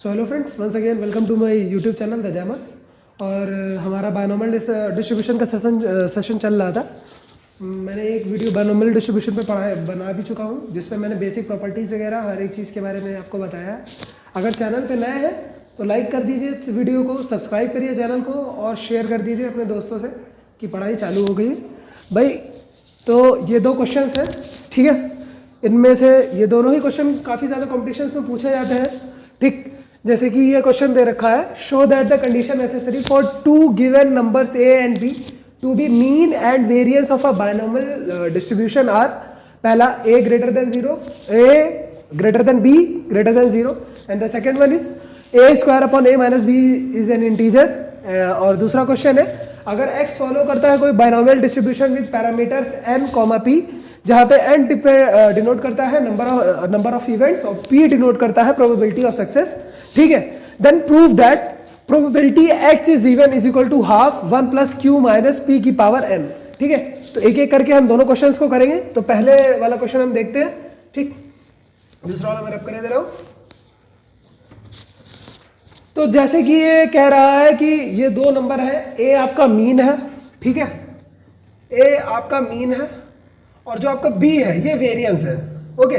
So hello friends, once again welcome to my YouTube channel the Jammers. और हमारा binormal distribution का session चल रहा था। मैंने एक वीडियो बायनॉर्मल डिस्ट्रीब्यूशन पे बना भी चुका हूँ, जिसमें मैंने बेसिक प्रॉपर्टीज़ वगैरह हर एक चीज़ के बारे में आपको बताया है। अगर चैनल पे नए हैं तो लाइक कर दीजिए इस वीडियो को, सब्सक्राइब करिए चैनल को और शेयर कर दीजिए अपने दोस्तों से कि पढ़ाई चालू हो गई भाई। तो ये दो क्वेश्चन हैं, ठीक है। इनमें से ये दोनों ही क्वेश्चन काफ़ी ज़्यादा कॉम्पिटिशन्स में पूछे जाते हैं, ठीक। जैसे कि ये क्वेश्चन दे रखा है, show that the condition necessary for two given numbers a and b to be mean and variance of a binomial distribution are. पहला a greater than 0, a greater than b greater than 0 and the second one is a square upon a minus b is an integer. और दूसरा question है, अगर x follow करता है कोई binomial distribution with parameters n, p, जहाँ पे n denote करता है नंबर ऑफ इवेंट्स और p डिनोट करता है प्रोबेबिलिटी ऑफ सक्सेस, ठीक है। Then prove that probability x is even is equal to half 1 plus q minus p की पावर n, ठीक है। तो एक एक करके हम दोनों क्वेश्चंस को करेंगे। तो पहले वाला क्वेश्चन हम देखते हैं, ठीक। दूसरा वाला मैं रब करने दे रहा हूं। तो जैसे कि ये कह रहा है कि ये दो नंबर है, a आपका मीन है, ठीक है, a आपका मीन है और जो आपका b है ये वेरिएंस है, ओके।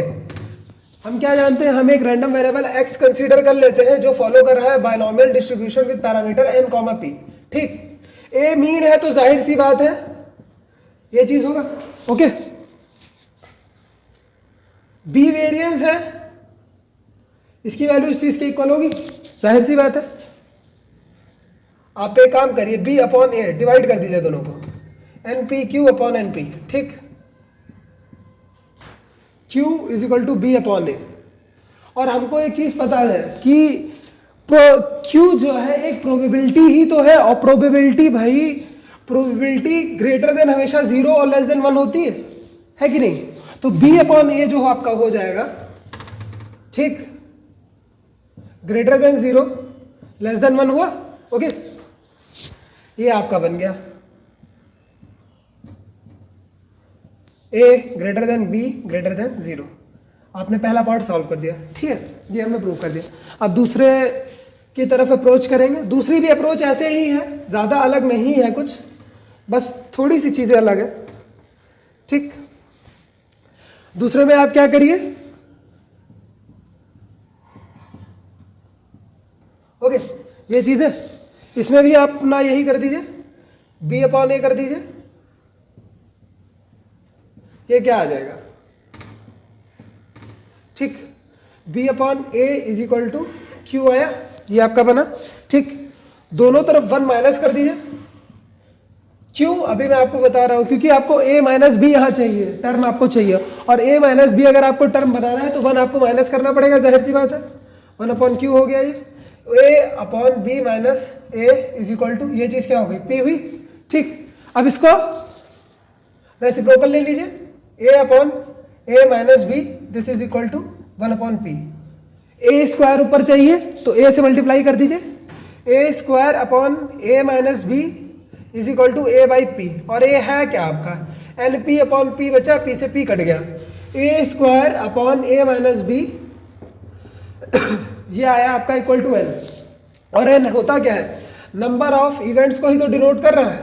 हम क्या जानते हैं, हम एक रैंडम वेरिएबल x कंसीडर कर लेते हैं जो फॉलो कर रहा है binormal distribution with parameter n, p, ठीक। a मीन है तो जाहिर सी बात है ये चीज होगा, ओके। b वेरिएंस है, इसकी वैल्यू इस चीज के इक्वल होगी, जाहिर सी बात है। आप एक काम करिए, b अपॉन a डिवाइड कर दीजिए दोनों को, npq अपॉन np, ठीक। q is equal to b upon a। और हमको एक चीज पता है कि q जो है एक प्रोबेबिलिटी ही तो है, और प्रोबेबिलिटी भाई प्रोबेबिलिटी ग्रेटर देन हमेशा 0 और लेस देन 1 होती है कि नहीं। तो b अपॉन a जो आपका हो जाएगा, ठीक, ग्रेटर देन 0 लेस देन 1 हुआ, ओके। ये आपका बन गया a greater than b greater than 0। आपने पहला पार्ट सॉल्व कर दिया, ठीक है, ये हमने प्रूव कर दिया। अब दूसरे की तरफ अप्रोच करेंगे। दूसरी भी अप्रोच ऐसे ही है, ज़्यादा अलग नहीं है कुछ, बस थोड़ी सी चीज़ें अलग है, ठीक। दूसरे में आप क्या करिए, ओके, ये चीज़ें इसमें भी आप अपना यही कर दीजिए, b अपॉन a कर दीजिए। ये क्या आ जाएगा, ठीक, b upon a is equal to q आया, ये आपका बना, ठीक। दोनों तरफ 1 माइनस कर दीजिए। क्यों, अभी मैं आपको बता रहा हूं, क्योंकि आपको a माइनस बी यहाँ चाहिए, टर्म आपको चाहिए, और a माइनस बी अगर आपको टर्म बनाना है तो 1 आपको माइनस करना पड़ेगा, जाहिर सी बात है। 1 अपॉन q हो गया, ये a upon b minus a is equal to, ये चीज क्या हो गई, p हुई, ठीक। अब इसको रेसिप्रोकल ले लीजिए, a upon a minus b this is equal to 1 upon p। a square ऊपर चाहिए तो a से मल्टीप्लाई कर दीजिए, a square upon a minus b is equal to a by p. और a है क्या आपका np अपॉन p बचा, p से p कट गया, a square upon a minus b ये आया आपका इक्वल टू n। और n होता क्या है, नंबर ऑफ इवेंट्स को ही तो डिनोट कर रहा है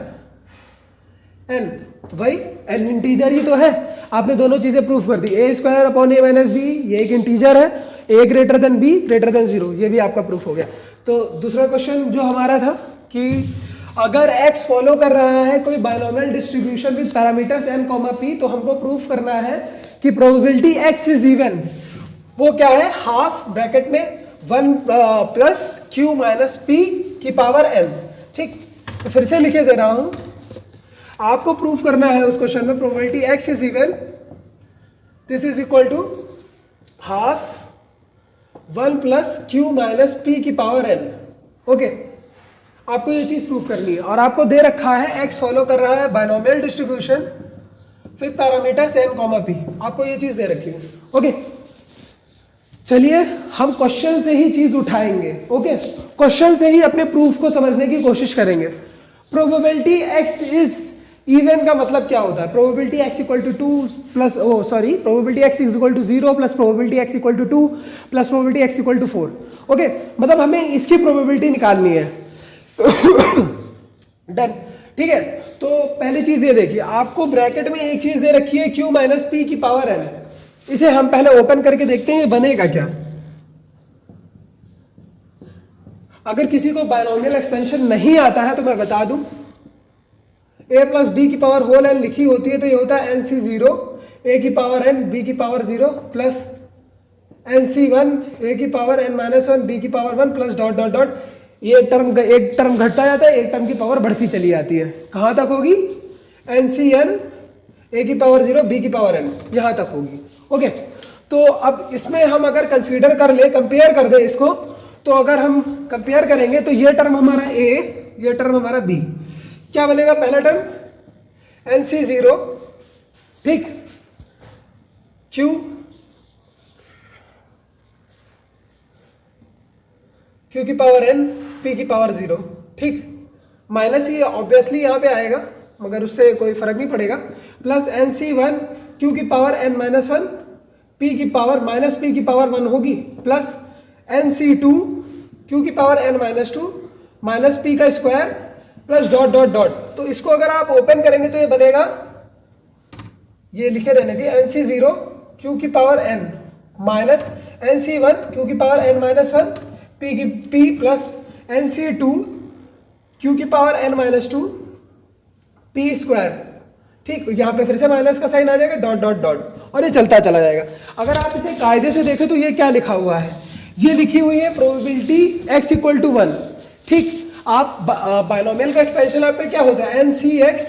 n, तो भाई n इंटीजर ही तो है। आपने दोनों चीजें प्रूफ कर दी, a square upon a minus b ये एक इंटीजर है, a greater than b greater than 0, ये भी आपका प्रूफ हो गया। तो दूसरा क्वेश्चन जो हमारा था कि अगर x फॉलो कर रहा है कोई binomial distribution with parameters n, p, तो हमको प्रूफ करना है कि प्रोबेबिलिटी x इज इवन, वो क्या है, हाफ ब्रैकेट में 1 प्लस q माइनस p की पावर n, ठीक। तो फिर से लिखे दे रहा हूं, आपको प्रूफ करना है उस क्वेश्चन में probability x is even this is equal to half 1 plus q minus p की पावर n, ओके। आपको ये चीज प्रूफ करनी है, और आपको दे रखा है x फॉलो कर रहा है binormal distribution with parameters n, p, आपको ये चीज दे रखी है, ओके। चलिए हम क्वेश्चन से ही चीज उठाएंगे, ओके। क्वेश्चन से ही अपने प्रूफ को समझने की कोशिश करेंगे। प्रोबेबिलिटी x इज इवन का मतलब क्या होता है, probability x equal to 2 plus probability x equal to 0 plus probability x equal to 2 plus probability x equal to 4। Okay, मतलब हमें इसकी प्रोबेबिलिटी निकालनी है। डन, ठीक है। तो पहली चीज ये देखिए, आपको ब्रैकेट में एक चीज दे रखी है q माइनस पी की पावर n। इसे हम पहले ओपन करके देखते हैं ये बनेगा क्या। अगर किसी को बायनोमियल एक्सपेंशन नहीं आता है तो मैं बता दूं, a प्लस बी की पावर होल n लिखी होती है तो ये होता है nc0 a की पावर n b की पावर 0 प्लस nc1 a की पावर n माइनस 1 b की power 1 plus dot dot dot. ये एक टर्म घटता जाता है, एक टर्म की पावर बढ़ती चली जाती है। कहाँ तक होगी? ncn a की पावर 0 b की पावर n, यहाँ तक होगी। ओके, तो अब इसमें हम अगर कंसीडर कर ले, कंपेयर कर दे इसको, तो अगर हम कंपेयर करेंगे तो ये टर्म हमारा a, ये टर्म हमारा b, क्या बनेगा? पहला टर्म nc0, ठीक, q की पावर n p की पावर 0, ठीक, माइनस ही ऑब्वियसली यहाँ पे आएगा मगर उससे कोई फर्क नहीं पड़ेगा, प्लस nc1 q की पावर n माइनस 1 p की पावर माइनस p की पावर 1 होगी, प्लस nc2 q की power n minus 2 minus p का square plus dot dot dot. तो इसको अगर आप ओपन करेंगे तो ये बनेगा, ये लिखे रहने दिए, nc0 q की power n minus nc1 q की power n minus 1 p plus nc2 q की power n minus 2 p square, ठीक। यहाँ पे फिर से माइनस का साइन आ जाएगा, डॉट डॉट डॉट, और ये चलता चला जाएगा। अगर आप इसे कायदे से देखें तो ये क्या लिखा हुआ है? ये लिखी हुई है प्रोबेबिलिटी x इक्वल टू 1, ठीक। आप बायनोमियल का एक्सपेंशन आप पे क्या होता है? nc(x)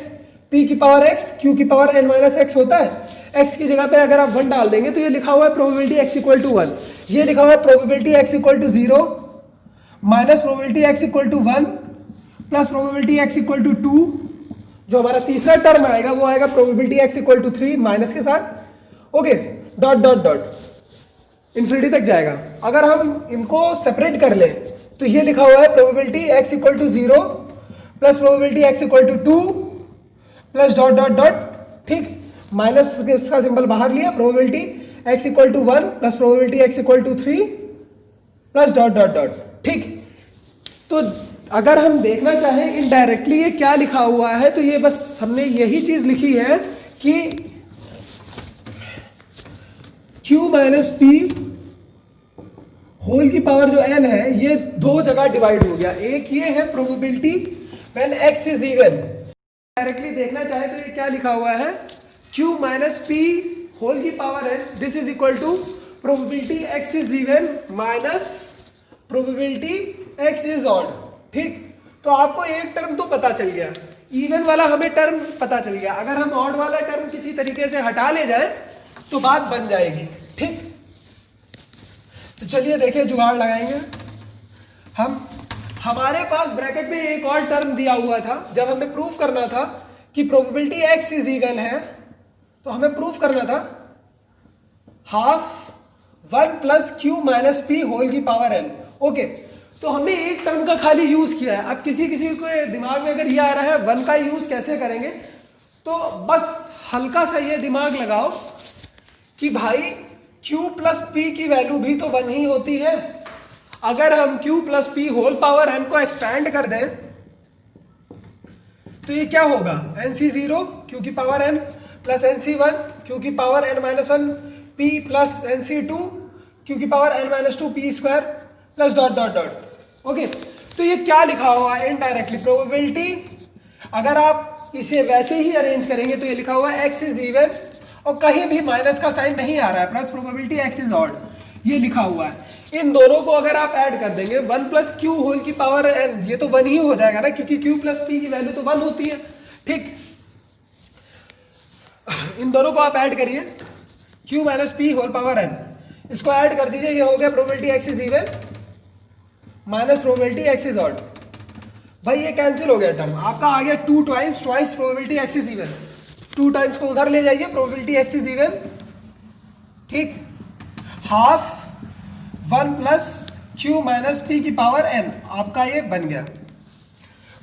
p की पावर x q की पावर n माइनस x होता है। x की जगह पे अगर आप 1 डाल देंगे तो ये लिखा हुआ है प्रोबेबिलिटी x इक्वल टू 1, ये लिखा हुआ है probability x equal to 0 minus probability x equal to 1 plus probability x equal to 2। जो हमारा तीसरा टर्म आएगा वो आएगा probability x equal to 3 minus के साथ, okay, dot dot dot infinity तक जाएगा। अगर हम इनको सेपरेट कर लें तो ये लिखा हुआ है probability x equal to 0 plus probability x equal to 2 plus dot dot dot, ठीक, माइनस का सिंबल बाहर लिया, probability x equal to 1 plus probability x equal to 3 plus dot dot dot, ठीक। तो अगर हम देखना चाहें इनडायरेक्टली ये क्या लिखा हुआ है तो ये बस हमने यही चीज लिखी है कि q माइनस पी होल की पावर जो n है ये दो जगह डिवाइड हो गया। एक ये है probability when x is even. Directly देखना चाहे तो ये क्या लिखा हुआ है? q माइनस पी होल की power n, this is equal to probability x is even minus probability x is odd, ठीक। तो आपको एक टर्म तो पता चल गया, इवन वाला हमें टर्म पता चल गया। अगर हम ऑड वाला टर्म किसी तरीके से हटा ले जाए तो बात बन जाएगी, ठीक। तो चलिए देखिए, जुगाड़ लगाएंगे हम। हमारे पास ब्रैकेट में एक और टर्म दिया हुआ था, जब हमें प्रूफ करना था कि प्रोबेबिलिटी x इज इवन है तो हमें प्रूफ करना था half 1 plus q minus p whole की पावर n, ओके। तो हमने एक टर्म का खाली यूज किया है। अब किसी के दिमाग में अगर ये आ रहा है 1 का यूज कैसे करेंगे, तो बस हल्का सा ये दिमाग लगाओ कि भाई q प्लस पी की वैल्यू भी तो 1 ही होती है। अगर हम q प्लस पी होल पावर n को एक्सपैंड कर दें तो ये क्या होगा? nc0 q की power n plus nc1 q की power n minus 1 p plus nc2 q की power n minus 2 p square plus dot dot dot, okay. तो ये क्या लिखा हुआ है इनडायरेक्टली? प्रोबेबिलिटी, अगर आप इसे वैसे ही अरेंज करेंगे तो ये लिखा हुआ है x इज इवन और कहीं भी माइनस का साइन नहीं आ रहा है, plus probability x is odd, ये लिखा हुआ है। इन दोनों को अगर आप ऐड कर देंगे 1 प्लस क्यू होल की पावर n, ये तो 1 ही हो जाएगा ना, क्योंकि q प्लस p की वैल्यू तो 1 होती है, ठीक। इन दोनों को आप ऐड करिए, q minus p whole power n, इसको ऐड कर दीजिए, ये हो गया probability x is even minus probability x is odd. भाई ये कैंसिल हो गया टर्म, आपका आ गया 2 times twice probability x is even. 2 times को उधर ले जाइए, प्रोबेबिलिटी x इज इवन, ठीक, half 1 plus q minus P की पावर n, आपका ये बन गया,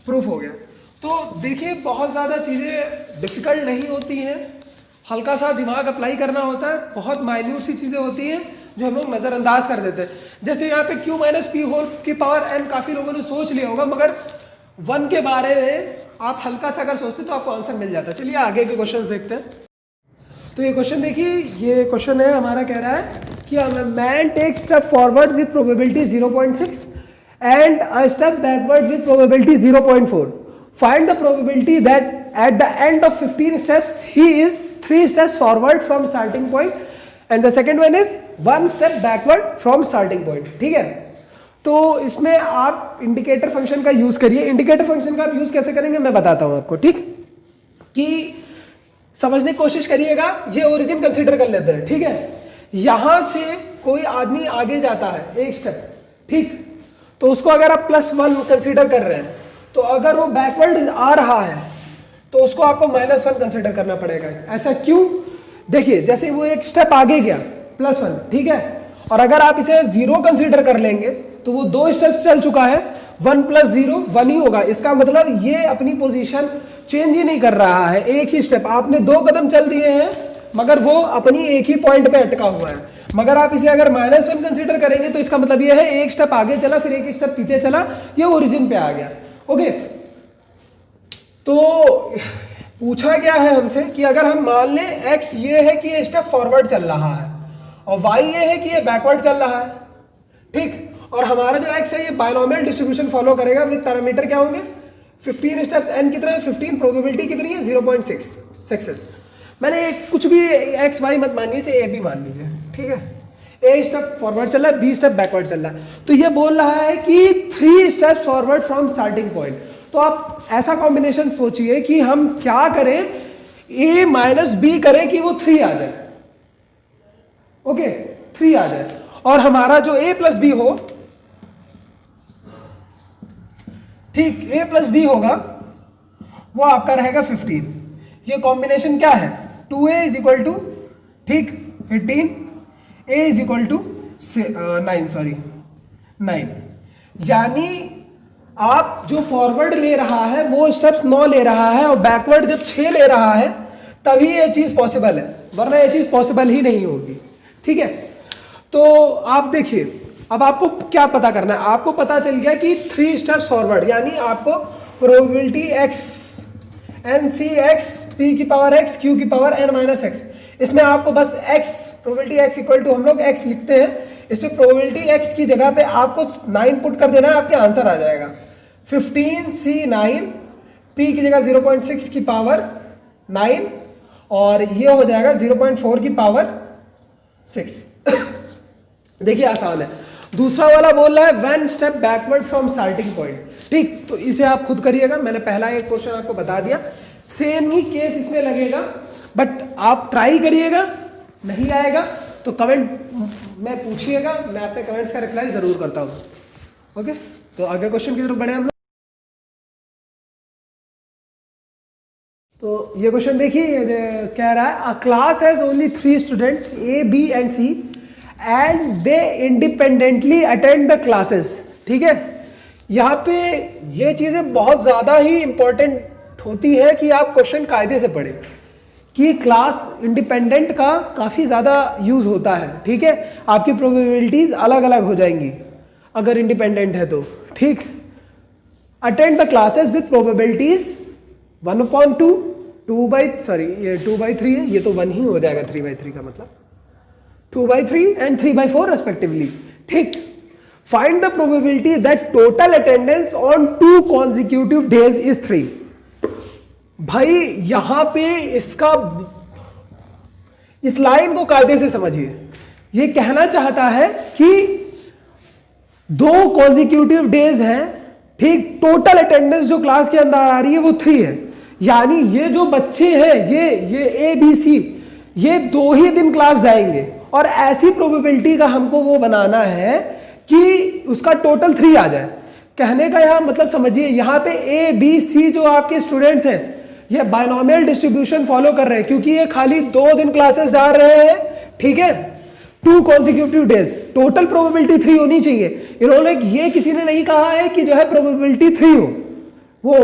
प्रूफ हो गया। तो देखिए बहुत ज़्यादा चीज़ें डिफिकल्ट नहीं होती हैं, हल्का सा दिमाग अप्लाई करना होता है, बहुत माइन्यूट सी चीज़ें होती हैं जो हम लोग नज़रअंदाज कर देते हैं। जैसे यहाँ पे q माइनस पी होल की पावर n काफ़ी लोगों ने सोच लिया होगा, मगर 1 के बारे में आप हल्का सा अगर सोचते तो आपको आंसर मिल जाता। चलिए आगे के क्वेश्चंस देखते हैं। तो ये क्वेश्चन देखिए, ये क्वेश्चन है हमारा, कह रहा है कि man take step forward with probability 0.6 and a step backward with probability 0.4. Find the probability that at the end of 15 steps he is 3 steps forward from starting point and the second one is 1 step backward from starting point. ठीक है, तो इसमें आप indicator function का use करिए। Indicator function का आप use कैसे करेंगे मैं बताता हूं आपको, ठीक, कि समझने की कोशिश करिएगा। ये ओरिजिन कंसीडर कर लेते हैं, ठीक है। यहां से कोई आदमी आगे जाता है एक स्टेप, ठीक, तो उसको अगर आप +1 कंसीडर कर रहे हैं, तो अगर वो बैकवर्ड आ रहा है तो उसको आपको -1 कंसीडर करना पड़ेगा। ऐसा क्यों? देखिए, जैसे वो एक स्टेप आगे गया +1, ठीक है, और अगर आप इसे 0 कंसीडर कर लेंगे तो वो 2 स्टेप्स चल चुका है, 1 + 0 1 ही होगा। इसका मतलब ये अपनी पोजीशन चेंज ही नहीं कर रहा है, एक ही स्टेप, आपने 2 कदम चल दिए हैं मगर वो अपनी एक ही पॉइंट पे अटका हुआ है। मगर आप इसे अगर -1 कंसीडर करेंगे तो इसका मतलब ये है एक स्टेप आगे चला, फिर एक स्टेप पीछे चला, ये ओरिजिन पे आ गया। ओके, तो पूछा गया है हमसे कि अगर हम मान लें x ये है कि ये स्टेप फॉरवर्ड चल रहा है और y ये है कि ये बैकवर्ड चल रहा है, ठीक, और हमारा जो x है ये बायनॉमियल डिस्ट्रीब्यूशन फॉलो करेगा विद पैरामीटर क्या होंगे 15 स्टेप्स, n कितना है 15, प्रोबेबिलिटी कितनी है 0.6 सक्सेस। मैंने कुछ भी x y मत मानिए, इसे a भी मान लीजिए, ठीक है। a स्टेप फॉरवर्ड चल रहा है, b स्टेप बैकवर्ड चल रहा है, तो ये बोल रहा है कि 3 steps forward from starting point. तो आप ऐसा कॉम्बिनेशन सोचिए कि हम क्या करें, a माइनस बी करें कि वो 3 आ जाए, ओके 3 आ जाए, और हमारा जो a प्लस बी हो, ठीक, a प्लस बी होगा वो आपका रहेगा 15। ये कॉम्बिनेशन क्या है 2a इज इक्वल टू, ठीक, 18, a इज इक्वल टू 9, यानी आप जो फॉरवर्ड ले रहा है वो स्टेप्स 9 ले रहा है और बैकवर्ड जब 6 ले रहा है तभी ये चीज पॉसिबल है, वरना ये चीज पॉसिबल ही नहीं होगी, ठीक है। तो आप देखिए, अब आपको क्या पता करना है, आपको पता चल गया कि 3 स्टेप्स फॉरवर्ड, यानी आपको प्रोबेबिलिटी x NC(x) p की पावर x q की पावर n-x, इसमें आपको बस x probability x equal to, हम लोग x लिखते हैं, इसमें प्रोबेबिलिटी x की जगह पे आपको 9 पुट कर देना है, आपके आंसर आ जाएगा 15C9, p की जगह 0.6 की पावर 9 और ये हो जाएगा 0.4 की पावर 6। देखिए आसान है। दूसरा वाला बोल रहा है 1 step backward from starting point, ठीक, तो इसे आप खुद करिएगा, मैंने पहला एक क्वेश्चन आपको बता दिया, सेम ही केस इसमें लगेगा, बट आप ट्राई करिएगा, नहीं आएगा तो कमेंट में पूछिएगा, मैं अपने कमेंट्स का रिप्लाई जरूर करता हूँ। ओके, तो आगे क्वेश्चन की तरफ बढ़े हम लोग। तो ये क्वेश्चन देखिए, कह रहा है अ class has only 3 students A, B and C and they independently attend the classes, ठीक है। यहाँ पे ये चीजें बहुत ज्यादा ही इंपॉर्टेंट होती है कि आप क्वेश्चन कायदे से पढ़ें, कि क्लास इंडिपेंडेंट का काफ़ी ज़्यादा यूज़ होता है, ठीक है। आपकी प्रोबेबिलिटीज़ अलग अलग हो जाएंगी अगर इंडिपेंडेंट है तो, ठीक। Attend the classes with probabilities 1/2, 2/3 है, ये तो 1 ही हो जाएगा, 3/3 का मतलब 2/3 एंड 3/4 रेस्पेक्टिवली, ठीक। Find the probability that total attendance on 2 consecutive days is 3। भाई यहां पे इसका, इस लाइन को कायदे से समझिए, ये कहना चाहता है कि 2 कॉन्जिक्यूटिव डेज हैं, ठीक, टोटल अटेंडेंस जो क्लास के अंदर आ रही है वो 3 है, यानी ये जो बच्चे हैं ये ABC, ये 2 ही दिन क्लास जाएंगे, और ऐसी प्रोबेबिलिटी का हमको वो बनाना है कि उसका टोटल 3 आ जाए। कहने का यहां मतलब समझिए, यहां पे ABC जो आपके स्टूडेंट्स हैं ये बायनॉमियल डिस्ट्रीब्यूशन फॉलो कर रहे हैं, क्योंकि ये खाली 2 दिन क्लासेस जा रहे हैं, ठीक है, 2 कॉन्जिक्यूटिव डेज, टोटल प्रोबेबिलिटी 3 होनी चाहिए। इन्होंने ये किसी ने नहीं कहा है कि जो है प्रोबेबिलिटी 3 हो, वो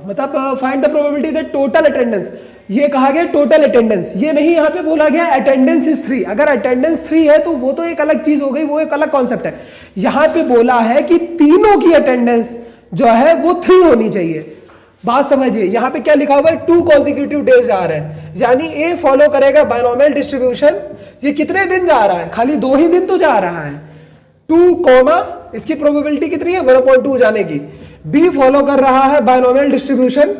मतलब find the probability that total attendance, ये कहा गया टोटल अटेंडेंस, ये नहीं यहाँ पे बोला गया अटेंडेंस इज 3। अगर अटेंडेंस 3 है तो वो तो एक अलग चीज हो गई, वो एक अलग कॉन्सेप्ट है। यहाँ पे बोला है कि तीनों की अटेंडेंस जो है वो 3 होनी चाहिए। बात समझिए, यहाँ पे क्या लिखा हुआ है, 2 कॉन्सिक्यूटिव डेज जा रहे हैं, यानी ए फॉलो करेगा बायनोमियल डिस्ट्रीब्यूशन। ये कितने दिन जा रहा है, खाली 2 ही दिन तो जा रहा है। 2 कॉमा इसकी प्रोबेबिलिटी कितनी है 1/2 जाने की। बी फॉलो कर रहा है बायनोमियल डिस्ट्रीब्यूशन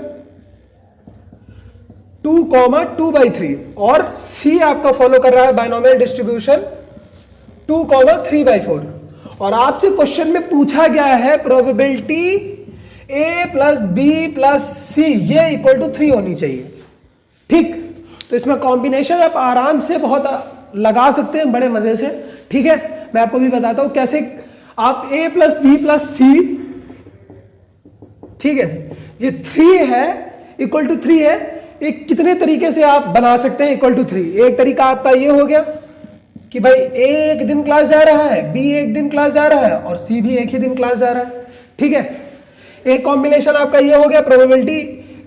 2,2/3 और सी आपका फॉलो कर रहा है बायनोमियल डिस्ट्रीब्यूशन 2,3/4। और आपसे क्वेश्चन में पूछा गया है probability a plus b plus c ये इक्वल टू 3 होनी चाहिए। ठीक, तो इसमें कॉम्बिनेशन आप आराम से बहुत लगा सकते हैं बड़े मजे से। ठीक है, मैं आपको भी बताता हूं कैसे आप a प्लस बी प्लस सी, ठीक है, ये 3 है इक्वल टू 3 है, एक कितने तरीके से आप बना सकते हैं इक्वल टू 3। एक तरीका आपका ये हो गया कि भाई a एक दिन क्लास जा रहा है, b एक दिन क्लास जा रहा है और c भी एक ही दिन क्लास जा रहा है। ठीक है, एक कॉम्बिनेशन आपका ये हो गया प्रोबेबिलिटी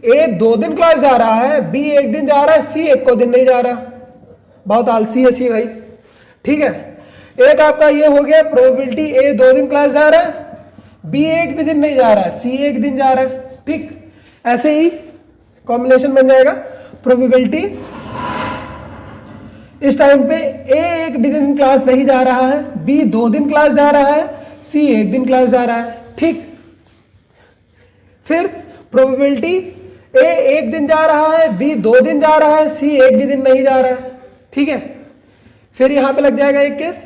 a 2 दिन क्लास जा रहा है, b एक दिन जा रहा है, c एक को दिन नहीं जा रहा। बहुत आलसी है सी भाई। ठीक है, एक आपका ये हो गया प्रोबेबिलिटी a 2 दिन क्लास जा रहा है, b एक भी दिन नहीं जा रहा है, c एक दिन जा रहा है। ठीक, ऐसे ही कॉम्बिनेशन बन जाएगा प्रोबेबिलिटी इस टाइम पे a एक भी दिन क्लास नहीं जा रहा है, b 2 दिन क्लास जा रहा है, c एक दिन क्लास जा रहा है। ठीक, फिर प्रोबेबिलिटी a एक दिन जा रहा है, b 2 दिन जा रहा है, c एक भी दिन नहीं जा रहा है। ठीक है, फिर यहां पे लग जाएगा एक case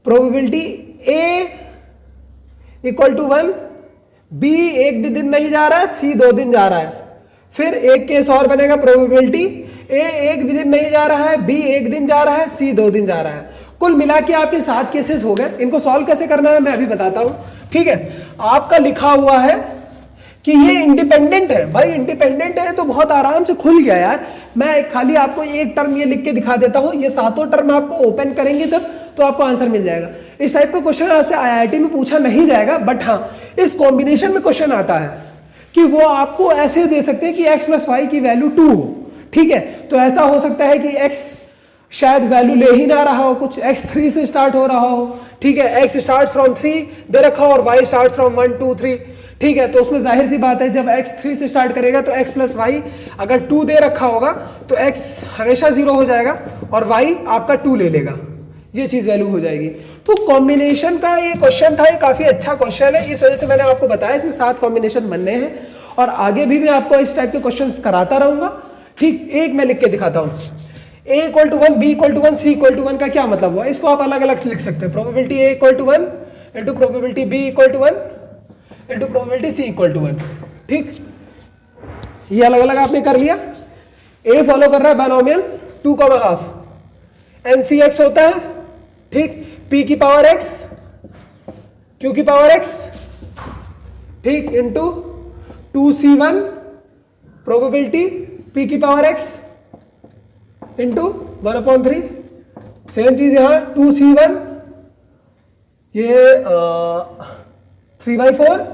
probability a equal to 1, b एक भी दिन नहीं जा रहा है, c 2 दिन जा रहा है। फिर एक केस और बनेगा प्रोबेबिलिटी a एक भी दिन नहीं जा रहा है, b एक दिन जा रहा है, c 2 दिन जा रहा है। कुल मिला के आपके 7 केसेस हो गए। इनको सॉल्व कैसे करना है मैं अभी बताता हूं। ठीक है, आपका लिखा हुआ है कि ये इंडिपेंडेंट है। भाई इंडिपेंडेंट है तो बहुत आराम से खुल गया यार। मैं खाली आपको एक टर्म ये लिख के दिखा देता हूं, ये 7 टर्म आपको ओपन करेंगे तब तो आपको आंसर मिल जाएगा। इस टाइप का क्वेश्चन आपसे आईआईटी में पूछा नहीं जाएगा, बट हाँ इस कॉम्बिनेशन में क्वेश्चन आता है कि वो आपको ऐसे दे सकते हैं कि x प्लस वाई की वैल्यू 2 हो। ठीक है, तो ऐसा हो सकता है कि x शायद वैल्यू ले ही ना रहा हो, कुछ x 3 से स्टार्ट हो रहा हो। ठीक है, x स्टार्ट फ्रॉम 3 दे रखा हो और y स्टार्ट फ्रॉम 1 2 3। ठीक है, तो उसमें जाहिर सी बात है जब x 3 से स्टार्ट करेगा तो x प्लस वाई अगर 2 दे रखा होगा तो x हमेशा 0 हो जाएगा और y आपका 2 ले लेगा, ये चीज वैल्यू हो जाएगी। तो कॉम्बिनेशन का ये क्वेश्चन था, ये काफी अच्छा क्वेश्चन है, इस वजह से मैंने आपको बताया इसमें 7 कॉम्बिनेशन बनने हैं और आगे भी मैं आपको इस टाइप के क्वेश्चंस कराता रहूंगा। ठीक, एक मैं लिख के दिखाता हूं, a equal to 1, b equal to 1, c equal to 1 का क्या मतलब हुआ, इसको आप अलग अलग लिख सकते हैं। Probability a equal to 1 into probability b equal to 1 into probability c equal to 1। ठीक, ये अलग अलग आपने कर लिया। a फॉलो कर रहा है बायनोमियल 2,5 NCX होता है। ठीक, p की पावर x q की पावर x, ठीक, इंटू 2c1 प्रोबेबिलिटी p की पावर x इंटू 1/3। सेम चीज यहां 2c1 ये 3/4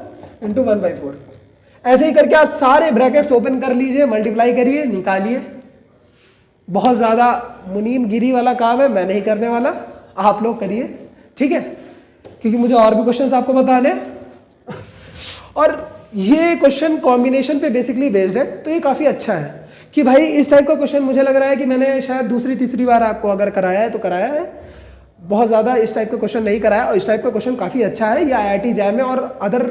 इंटू 1/4। ऐसे ही करके आप सारे ब्रैकेट्स ओपन कर लीजिए, मल्टीप्लाई करिए, निकालिए। बहुत ज्यादा मुनीम गिरी वाला काम है, मैं नहीं करने वाला, आप लोग करिए। ठीक है, क्योंकि मुझे और भी क्वेश्चंस आपको बताने और ये क्वेश्चन कॉम्बिनेशन पे बेसिकली बेस्ड है, तो ये काफी अच्छा है कि भाई इस टाइप का क्वेश्चन मुझे लग रहा है कि मैंने शायद दूसरी तीसरी बार आपको अगर कराया है तो कराया है, बहुत ज़्यादा इस टाइप का क्वेश्चन नहीं कराया। और इस टाइप का क्वेश्चन काफ़ी अच्छा है, ये IIT जैम में और अदर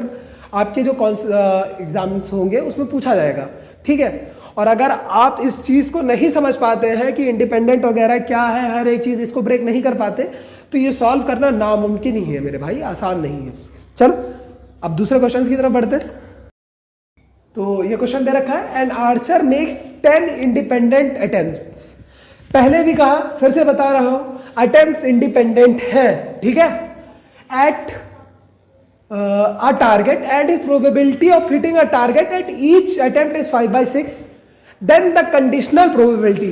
आपके जो एग्जाम्स होंगे उसमें पूछा जाएगा। ठीक है, और अगर आप इस चीज़ को नहीं समझ पाते हैं कि इंडिपेंडेंट वगैरह क्या है, हर एक चीज़ इसको ब्रेक नहीं कर पाते, तो ये सॉल्व करना नामुमकिन ही है मेरे भाई, आसान नहीं है। चलो अब दूसरे क्वेश्चन की तरफ बढ़ते हैं। तो ये क्वेश्चन दे रखा है, an archer makes 10 independent attempts. पहले भी कहा, फिर से बता रहा हूं, अटेम्प्ट्स इंडिपेंडेंट है। ठीक है, eight a target and his probability of hitting a target at each attempt is 5/6, then the conditional probability,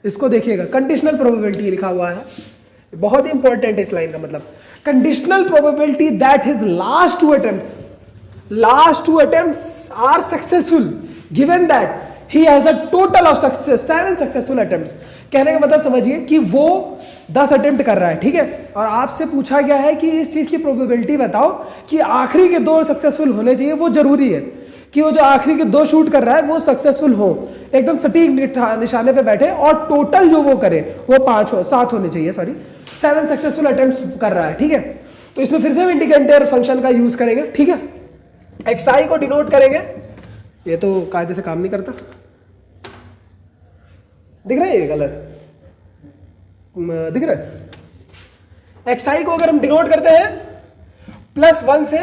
इसको देखिएगा, कंडीशनल प्रोबेबिलिटी लिखा हुआ है, बहुत ही इंपॉर्टेंट है इस लाइन का मतलब। Conditional probability that his last two attempts are successful given that he has a total of success 7 successful attempts. कहने का मतलब समझिए कि वो 10 अटेम्प्ट कर रहा है, ठीक है, और आपसे पूछा गया है कि इस चीज की प्रोबेबिलिटी बताओ कि आखिरी के 2 सक्सेसफुल होने चाहिए। वो जरूरी है कि वो जो आखिरी के 2 शूट कर रहा है वो सक्सेसफुल हो, एकदम सटीक निशाने पे बैठे, और टोटल जो वो करे वो 7 होने चाहिए, सॉरी 7 सक्सेसफुल अटेम्प्ट्स कर रहा है, ठीक है। तो इसमें फिर से हम इंडिकेटर फंक्शन का यूज करेंगे, ठीक है। xi को डिनोट करेंगे, ये तो कायदे से काम नहीं करता, दिख रहा है ये कलर, दिख रहा है। xi को अगर हम डिनोट करते हैं +1 से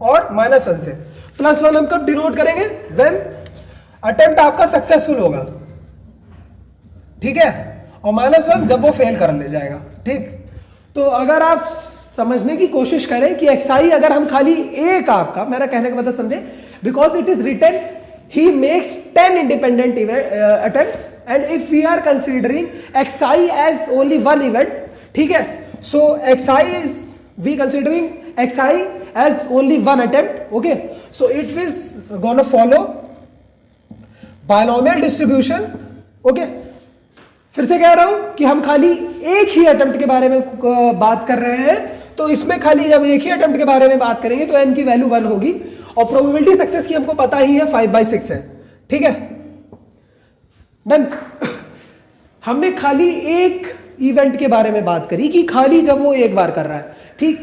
और -1 से, +1 हम कब डिनोट करेंगे, व्हेन अटेम्प्ट आपका सक्सेसफुल होगा, ठीक है, और -1 जब वो फेल कर ले जाएगा, ठीक। तो अगर आप समझने की कोशिश करें कि xi अगर हम खाली एक, आपका मेरा कहने का मतलब समझे, because it is written he makes 10 independent attempts, and if we are considering xi as only one event, ठीक है, so xi is we considering xi as only one attempt, okay, so it is gonna follow binomial distribution, okay। फिर से कह रहा हूं कि हम खाली एक ही अटेम्प्ट के बारे में बात कर रहे हैं, तो इसमें खाली जब एक ही अटेम्प्ट के बारे में बात करेंगे तो n की वैल्यू 1 होगी, और प्रोबेबिलिटी सक्सेस की हमको पता ही है 5/6 है, ठीक है, डन। हमने खाली एक इवेंट के बारे में बात करी कि खाली जब वो एक बार कर रहा है, ठीक,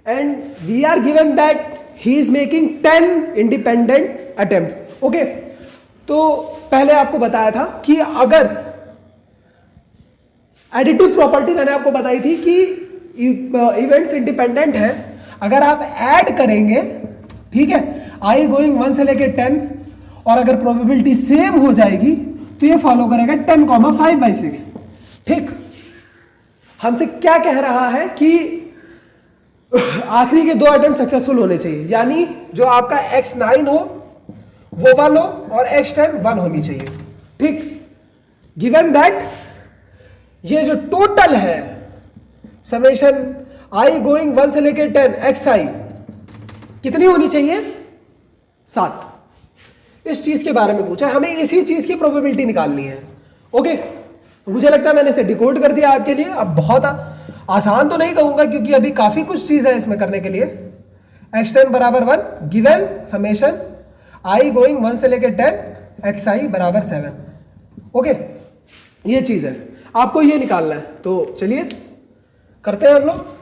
and we are given that he is making 10 independent attempts, okay. तो पहले आपको बताया था कि अगर एडिटिव प्रॉपर्टी मैंने आपको बताई थी कि इवेंट्स इंडिपेंडेंट है, अगर आप ऐड करेंगे, ठीक है, i गोइंग 1 से लेके 10, और अगर प्रोबेबिलिटी सेम हो जाएगी तो ये फॉलो करेगा 10, 5/6, ठीक। हमसे क्या कह रहा है कि आखिरी के 2 अटेम्प्ट सक्सेसफुल होने चाहिए, यानी जो आपका x9 हो वो 1 हो और x10 1 होनी चाहिए, ठीक। गिवन दैट ये जो टोटल है समेशन i गोइंग 1 से लेके 10 xi कितनी होनी चाहिए, 7। इस चीज के बारे में पूछा, हमें इसी चीज की प्रोबेबिलिटी निकालनी है, ओके। तो मुझे लगता है मैंने इसे डिकोड कर दिया आपके लिए। अब बहुत आसान तो नहीं कहूंगा क्योंकि अभी काफी कुछ चीज है इसमें करने के लिए। x10 = 1 given summation i going 1 से लेके 10 xi = 7, ओके। ये चीज है, आपको ये निकालना है, तो चलिए करते हैं हम लोग।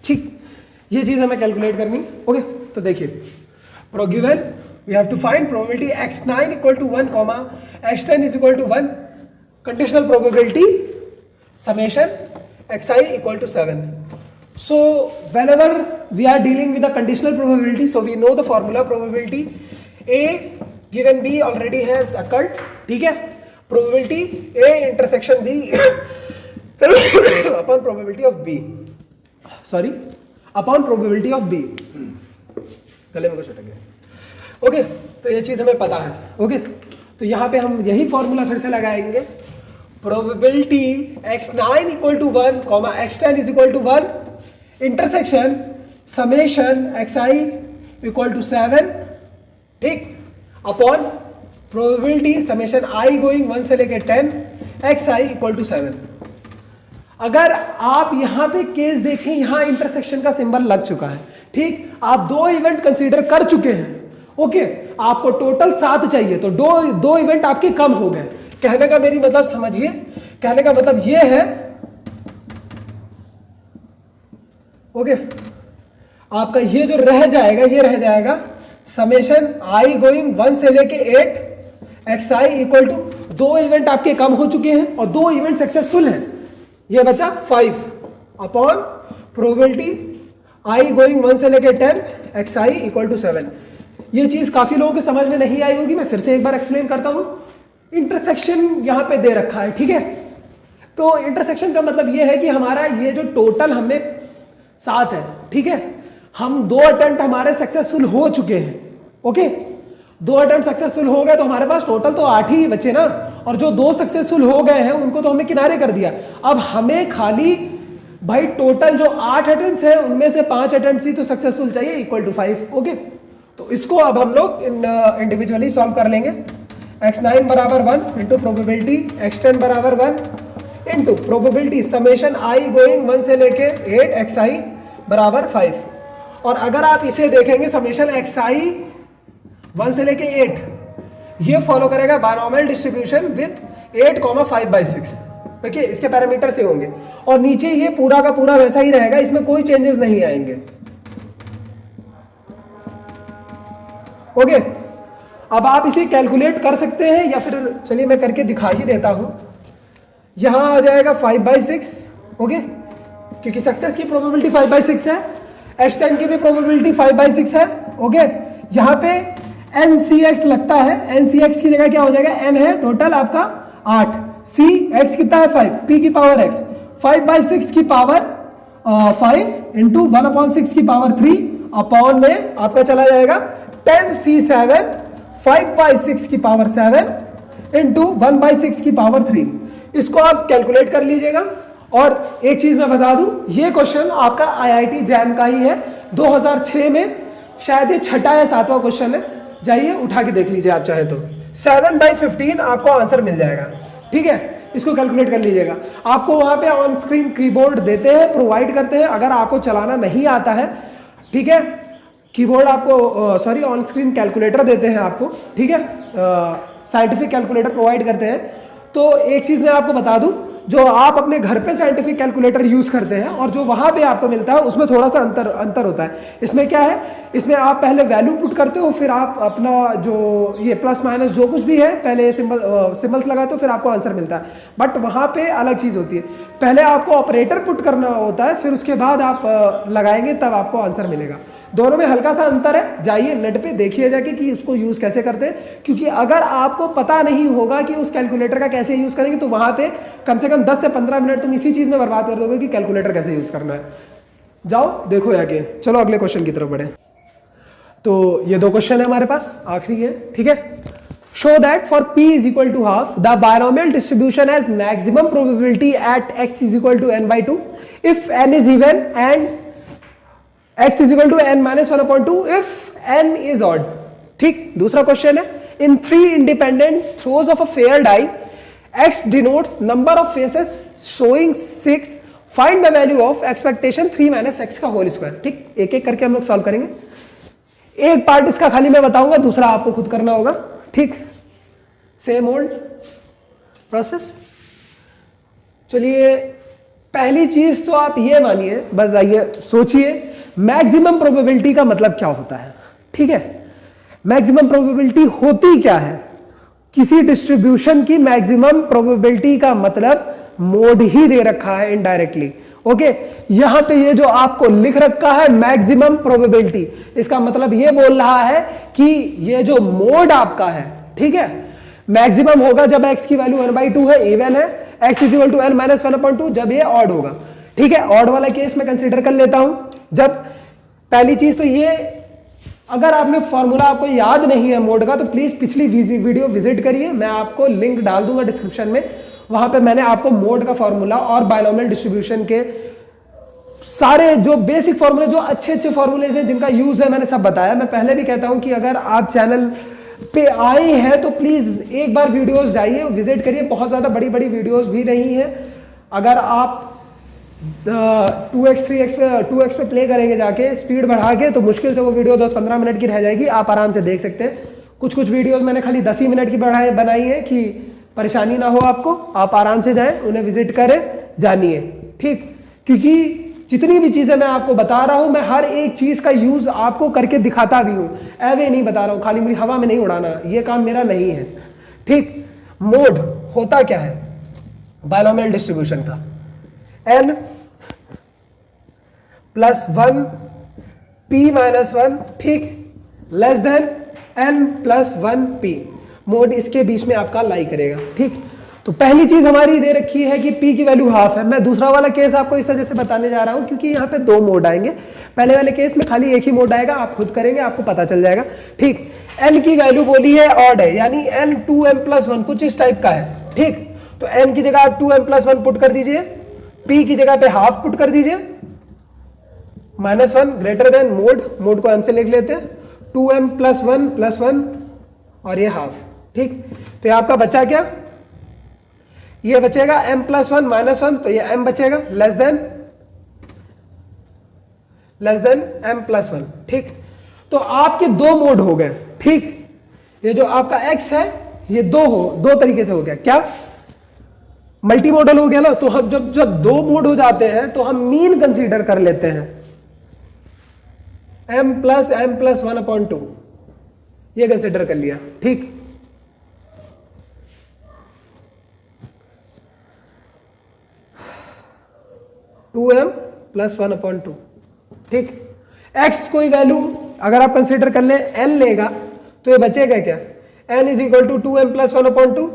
ठीक, ये चीज हमें कैलकुलेट करनी, ओके। तो देखिए, given we have to find probability x9 = 1, x10 = 1, conditional probability summation xi = 7. So whenever we are dealing with a conditional probability, so we know the formula probability a given b already has occurred, ठीक है, probability a intersection b upon probability of b, sorry, upon probability of b, गले में कुछ अटक गया, okay. तो ये चीज हमें पता है, ओके। तो यहाँ पे हम यही फॉर्मूला फिर से लगाएंगे, probability x9 = 1, x10 = 1, intersection summation xi = 7, ठीक, upon probability summation i going 1 से लेके 10 xi = 7। अगर आप यहां पे केस देखें, यहां इंटरसेक्शन का सिंबल लग चुका है, ठीक, आप 2 इवेंट कंसीडर कर चुके हैं, ओके। आपको टोटल 7 चाहिए, तो दो इवेंट आपके कम हो गए। कहने का मेरी मतलब समझिए, कहने का मतलब ये है, ओके, आपका ये जो रह जाएगा, ये रह जाएगा समेशन i गोइंग 1 से लेके 8 xi = 2 इवेंट आपके कम हो चुके हैं और 2 इवेंट सक्सेसफुल हैं, ये बचा 5 अपॉन प्रोबेबिलिटी i गोइंग 1 से लेके 10 xi = 7। ये चीज काफी लोगों के समझ में नहीं आई होगी, मैं फिर से एक बार एक्सप्लेन करता हूं। इंटरसेक्शन यहां पे दे रखा है, ठीक है, तो इंटरसेक्शन का मतलब ये है कि हमारा ये जो टोटल हमें 7 है, ठीक है, हम 2 अटेम्प्ट हमारे सक्सेसफुल हो चुके हैं, ओके। 2 अटेम्प्ट सक्सेसफुल हो गए तो हमारे पास टोटल तो 8 ही बचे ना, और जो 2 सक्सेसफुल हो गए हैं उनको तो हमने किनारे कर दिया। अब हमें खाली भाई टोटल जो 8 अटेम्प्ट्स है उनमें से 5 अटेम्प्ट्स ही तो सक्सेसफुल चाहिए, इक्वल टू 5। ओके, तो इसको अब हम लोग इंडिविजुअली सॉल्व कर लेंगे। x9 बराबर 1 इंटू प्रोबेबिलिटी, x10 बराबर 1 into probability summation i going 1 से लेके 8 xi बराबर 5। और अगर आप इसे देखेंगे समेशन xi 1 से लेके 8 ये फॉलो करेगा बायनॉमियल डिस्ट्रीब्यूशन विद 8,5/6। देखिए इसके पैरामीटर से होंगे और नीचे ये पूरा का पूरा वैसा ही रहेगा, इसमें कोई चेंजेस नहीं आएंगे। ओके, अब आप इसे कैलकुलेट कर सकते हैं या फिर चलिए मैं करके दिखा ही देता हूं। यहां आ जाएगा 5/6। ओके, क्योंकि सक्सेस की प्रोबेबिलिटी 5/6 है, x10 की भी प्रोबेबिलिटी 5/6 है। ओके, यहां पे NCX लगता है, NCX की जगह क्या हो जाएगा, n है टोटल आपका 8, C x कितना है 5, P की पावर x, 5/6 की पावर 5 इंटू 1/6 की पावर 3 अपॉन में आपका चला जाएगा 10C7 5/6 की पावर 7 इंटू 1/6 की पावर 3। इसको आप कैलकुलेट कर लीजिएगा। और एक चीज मैं बता दूं, ये क्वेश्चन आपका IIT जैम का ही है, 2006 में, शायद ये 6वां या 7वां क्वेश्चन है। जाइए उठा के देख लीजिए आप चाहे तो, 7/15 आपको आंसर मिल जाएगा। ठीक है, इसको कैलकुलेट कर लीजिएगा। आपको वहां पे ऑन स्क्रीन कीबोर्ड देते हैं, प्रोवाइड करते हैं। अगर आपको चलाना नहीं आता है, ठीक है, कीबोर्ड आपको सॉरी ऑन स्क्रीन कैलकुलेटर देते हैं आपको, ठीक है, साइंटिफिक कैलकुलेटर प्रोवाइड करते हैं। तो एक चीज मैं आपको बता दूं, जो आप अपने घर पे साइंटिफिक कैलकुलेटर यूज करते हैं और जो वहां पे आपको मिलता है उसमें थोड़ा सा अंतर होता है। इसमें क्या है, इसमें आप पहले वैल्यू पुट करते हो, फिर आप अपना जो ये प्लस माइनस जो कुछ भी है पहले सिंबल्स लगाते हो, फिर आपको आंसर मिलता है। बट वहां पे अलग चीज होती है, पहले आपको ऑपरेटर पुट करना होता है, फिर उसके बाद आप लगाएंगे तब आपको आंसर मिलेगा। दोनों में हल्का सा अंतर है। जाइए नेट पे देखिए जाके कि उसको यूज कैसे करते हैं, क्योंकि अगर आपको पता नहीं होगा कि उस कैलकुलेटर का कैसे यूज करेंगे तो वहां पे कम से कम 10 से 15 मिनट तुम इसी चीज में बर्बाद कर दोगे कि कैलकुलेटर कैसे यूज करना है। जाओ देखो जाके। चलो अगले क्वेश्चन की तरफ बढ़े। तो ये 2 क्वेश्चन है हमारे पास, आखिरी है, ठीक है। Show that for p is equal to half the binomial distribution has maximum probability at x is equal to n/2 if n is even and x is equal to n minus 1/2 if n is odd. ठीक, दूसरा question है, in 3 independent throws of a fair die x denotes number of faces showing 6, find the value of expectation 3 minus x का whole square. ठीक, एक एक करके हम लोग सॉल्व करेंगे। एक पार्ट इसका खाली मैं बताऊंगा, दूसरा आपको खुद करना होगा। ठीक, सेम ओल्ड प्रोसेस। चलिए पहली चीज तो आप ये मानिए, बताइए, सोचिए मैक्सिमम प्रोबेबिलिटी का मतलब क्या होता है। ठीक है, मैक्सिमम प्रोबेबिलिटी होती क्या है, किसी डिस्ट्रीब्यूशन की मैक्सिमम प्रोबेबिलिटी का मतलब मोड ही दे रखा है इनडायरेक्टली। ओके, यहां पे ये जो आपको लिख रखा है मैक्सिमम प्रोबेबिलिटी, इसका मतलब ये बोल रहा है कि ये जो मोड आपका है, ठीक है, मैक्सिमम होगा जब x की वैल्यू 1/2 है, इवन है, x is equal to n minus 1/2 जब ये ऑड होगा। ठीक है, ऑड वाला केस मैं कंसीडर कर लेता हूं। जब पहली चीज तो ये, अगर आपने फॉर्मूला आपको याद नहीं है मोड का तो प्लीज पिछली वीडियो विजिट करिए, मैं आपको लिंक डाल दूंगा डिस्क्रिप्शन में। वहां पे मैंने आपको मोड का फॉर्मूला और बायनोमियल डिस्ट्रीब्यूशन के सारे जो बेसिक फॉर्मूले, जो अच्छे अच्छे फॉर्मूले हैं जिनका यूज है, मैंने सब बताया। मैं पहले भी कहता हूं कि अगर आप चैनल पे आए हैं तो प्लीज एक बार वीडियोस जाइए, विजिट करिए। बहुत ज्यादा बड़ी बड़ी वीडियोस भी नहीं है। अगर आप 2x 3x 2x पे प्ले करेंगे जाके स्पीड बढ़ा के तो मुश्किल से वो वीडियो 10-15 मिनट की रह जाएगी, आप आराम से देख सकते हैं। कुछ कुछ वीडियोस मैंने खाली 10 ही मिनट की बनाई है कि परेशानी ना हो आपको, आप आराम से जाएं, उन्हें विजिट करें, जानिए। ठीक, क्योंकि जितनी भी चीजें मैं आपको बता रहा हूं, मैं हर एक चीज का यूज आपको करके दिखाता भी हूं, ऐसे नहीं बता रहा हूं, खाली मुझे हवा में नहीं उड़ाना, ये काम मेरा नहीं है। ठीक, मोड होता क्या है बायनोमियल डिस्ट्रीब्यूशन का, n प्लस 1 p माइनस 1, ठीक, less than n plus 1 p। Mode इसके बीच में आपका लाई करेगा। ठीक, तो पहली चीज हमारी दे रखी है कि p की वैल्यू हाफ है। मैं दूसरा वाला केस आपको इस वजह से बताने जा रहा हूं क्योंकि यहाँ पे 2 मोड आएंगे। पहले वाले केस में खाली एक ही मोड आएगा, आप खुद करेंगे आपको पता चल जाएगा। ठीक, n की वैल्यू बोली है ऑड है, यानी n 2m प्लस 1 कुछ इस टाइप का है। ठीक, तो n की जगह आप 2m प्लस 1 पुट कर दीजिए, p की जगह पे हाफ पुट कर दीजिए, -1 ग्रेटर देन मोड को m से लिख लेते हैं, 2m + 1 और ये हाफ। ठीक, तो ये आपका बचा क्या, ये बचेगा m + 1 -1, तो ये m बचेगा लेस देन m + 1। ठीक, तो आपके दो मोड हो गए। ठीक, ये जो आपका x है ये दो तरीके से हो गया, क्या मल्टी मॉडल हो गया ना। तो हम जब दो मोड हो जाते हैं तो हम मीन कंसीडर कर लेते हैं, m + 1/2 ये कंसीडर कर लिया। ठीक, टू m + 1/2। ठीक, x कोई वैल्यू अगर आप कंसीडर कर ले n लेगा तो ये बचेगा क्या, n = 2m + 1/2,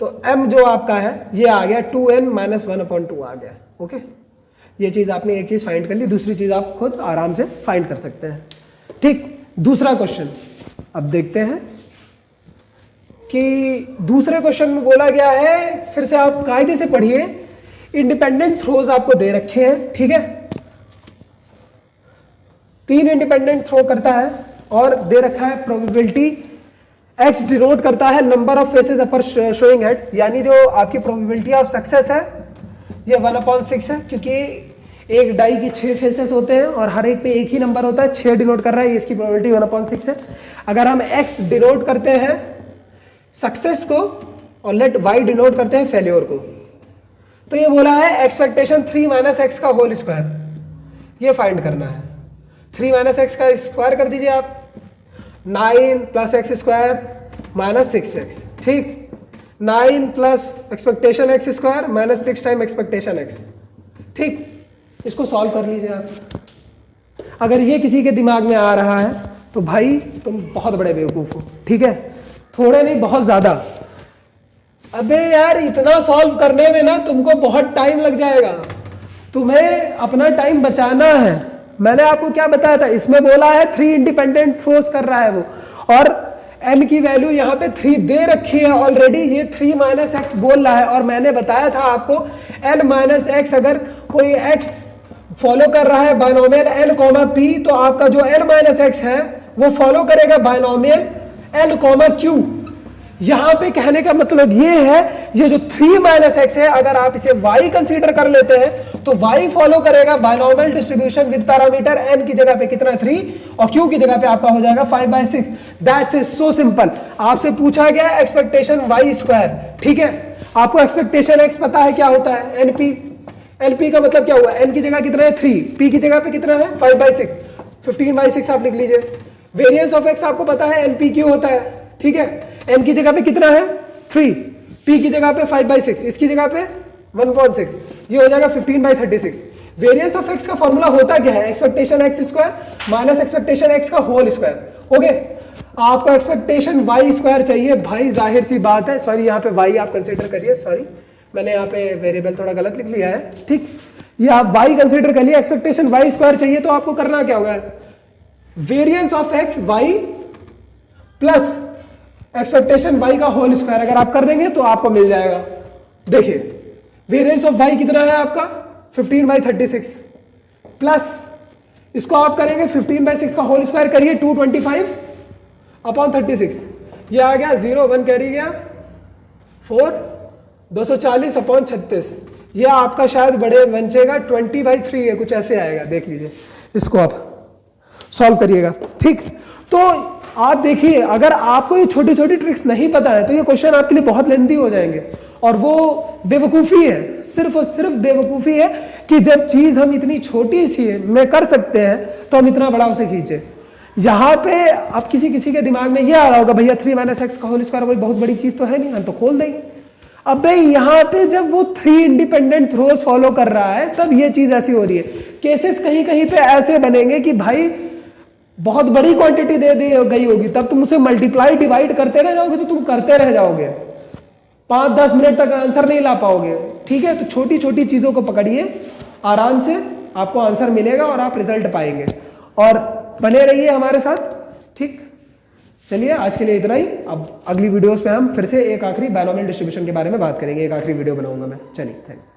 तो m जो आपका है ये आ गया 2n - 1/2 आ गया। ओके, ये चीज आपने एक चीज फाइंड कर ली, दूसरी चीज आप खुद आराम से फाइंड कर सकते हैं। ठीक, दूसरा क्वेश्चन अब देखते हैं कि दूसरे क्वेश्चन में बोला गया है, फिर से आप कायदे से पढ़िए, इंडिपेंडेंट थ्रोज आपको दे रखे हैं। ठीक है, 3 इंडिपेंडेंट थ्रो करता है और दे रखा है प्रोबेबिलिटी, x डिनोट करता है number of faces upper showing head, यानी जो आपकी प्रोबेबिलिटी ऑफ सक्सेस है ये 1/6 है, क्योंकि एक डाई की 6 फेसेस होते हैं और हर एक पे एक ही नंबर होता है, 6 डिनोट कर रहा है, इसकी प्रोबेबिलिटी 1/6 है। अगर हम x डिनोट करते हैं सक्सेस को और लेट y डिनोट करते हैं फेल्योर को, तो ये बोला है एक्सपेक्टेशन 3 - x का होल स्क्वायर, ये फाइंड करना है। 3 - x का स्क्वायर कर दीजिए आप, 9 + x² - 6x। ठीक, 9 + expectation x² - 6 time expectation x। ठीक, इसको सॉल्व कर लीजिए आप। अगर ये किसी के दिमाग में आ रहा है तो भाई तुम बहुत बड़े बेवकूफ हो। ठीक है, थोड़े नहीं बहुत ज्यादा। अबे यार इतना सॉल्व करने में ना तुमको बहुत टाइम लग जाएगा, तुम्हें अपना टाइम बचाना है। मैंने आपको क्या बताया था, इसमें बोला है 3 इंडिपेंडेंट थ्रोस कर रहा है वो, और n की वैल्यू यहाँ पे 3 दे रखी है ऑलरेडी, ये 3 - x बोल रहा है। और मैंने बताया था आपको n - x, अगर कोई x फॉलो कर रहा है बायनोमियल n, p, तो आपका जो n - x है वो फॉलो करेगा बायनोमियल n, q। यहां पे कहने का मतलब ये है, ये जो 3 - x है अगर आप इसे y कंसीडर कर लेते हैं तो y फॉलो करेगा binomial distribution with parameter n की जगह पे कितना 3 और q की जगह पे आपका हो जाएगा 5/6। That's is so simple. आपसे पूछा गया एक्सपेक्टेशन y²। ठीक है, आपको एक्सपेक्टेशन x पता है क्या होता है, np। np का मतलब क्या हुआ, n की जगह कितना है 3, p की जगह पे कितना है 5/6, 15/6 आप लिख लीजिए। वेरिएंस ऑफ x आपको पता है npq होता है। ठीक है, n की जगह पे कितना है 3, p की जगह पे 5/6, इसकी जगह पे 1/6, ये हो जाएगा 15/36। वेरिएंस ऑफ x का फॉर्मूला होता क्या है, expectation x² minus expectation x का होल स्क्वायर। ओके, आपका एक्सपेक्टेशन y² चाहिए भाई, जाहिर सी बात है। सॉरी, यहाँ पे y आप कंसीडर करिए, सॉरी मैंने यहाँ पे वेरिएबल थोड़ा गलत लिख लिया है। ठीक, ये आप y कंसीडर करिए, एक्सपेक्टेशन y² चाहिए तो आपको करना क्या होगा, variance of x y plus expectation y का होल स्क्वायर अगर आप कर देंगे तो आपको मिल जाएगा। देखिए वेरिएंस ऑफ y कितना है आपका 15/36, प्लस इसको आप करेंगे 15/6 का होल स्क्वायर करिए 225/36, ये आ गया 0 1 कैरी गया 4 240/36। ये आपका शायद बड़े बचेगा 20/3 है, कुछ ऐसे आएगा, देख लीजिए, इसको आप सॉल्व करिएगा। ठीक, तो आप देखिए अगर आपको ये छोटी छोटी ट्रिक्स नहीं पता है तो ये क्वेश्चन आपके लिए बहुत लेंथी हो जाएंगे, और वो बेवकूफ़ी है, सिर्फ और सिर्फ बेवकूफ़ी है कि जब चीज़ हम इतनी छोटी सी में कर सकते हैं तो हम इतना बड़ा उसे खींचे। यहाँ पे अब किसी के दिमाग में ये आ रहा होगा भैया 3 - x का होल स्क्वायर कोई बहुत बड़ी चीज़ तो है नहीं, हम तो खोल देंगे। अबे यहाँ पे जब वो 3 इंडिपेंडेंट थ्रोस फॉलो कर रहा है तब ये चीज़ ऐसी हो रही है। केसेस कहीं कहीं पे ऐसे बनेंगे कि भाई बहुत बड़ी क्वांटिटी दे दी गई होगी, तब तुम उसे मल्टीप्लाई डिवाइड करते रह जाओगे तो तुम करते रह जाओगे, 5-10 मिनट तक आंसर नहीं ला पाओगे। ठीक है, तो छोटी छोटी चीजों को पकड़िए, आराम से आपको आंसर मिलेगा और आप रिजल्ट पाएंगे, और बने रहिए हमारे साथ। ठीक, चलिए आज के लिए इतना ही। अब अगली वीडियोस में हम फिर से एक आखिरी बायनोमियल डिस्ट्रीब्यूशन के बारे में बात करेंगे, एक आखिरी वीडियो बनाऊंगा मैं। चलिए, थैंक्स।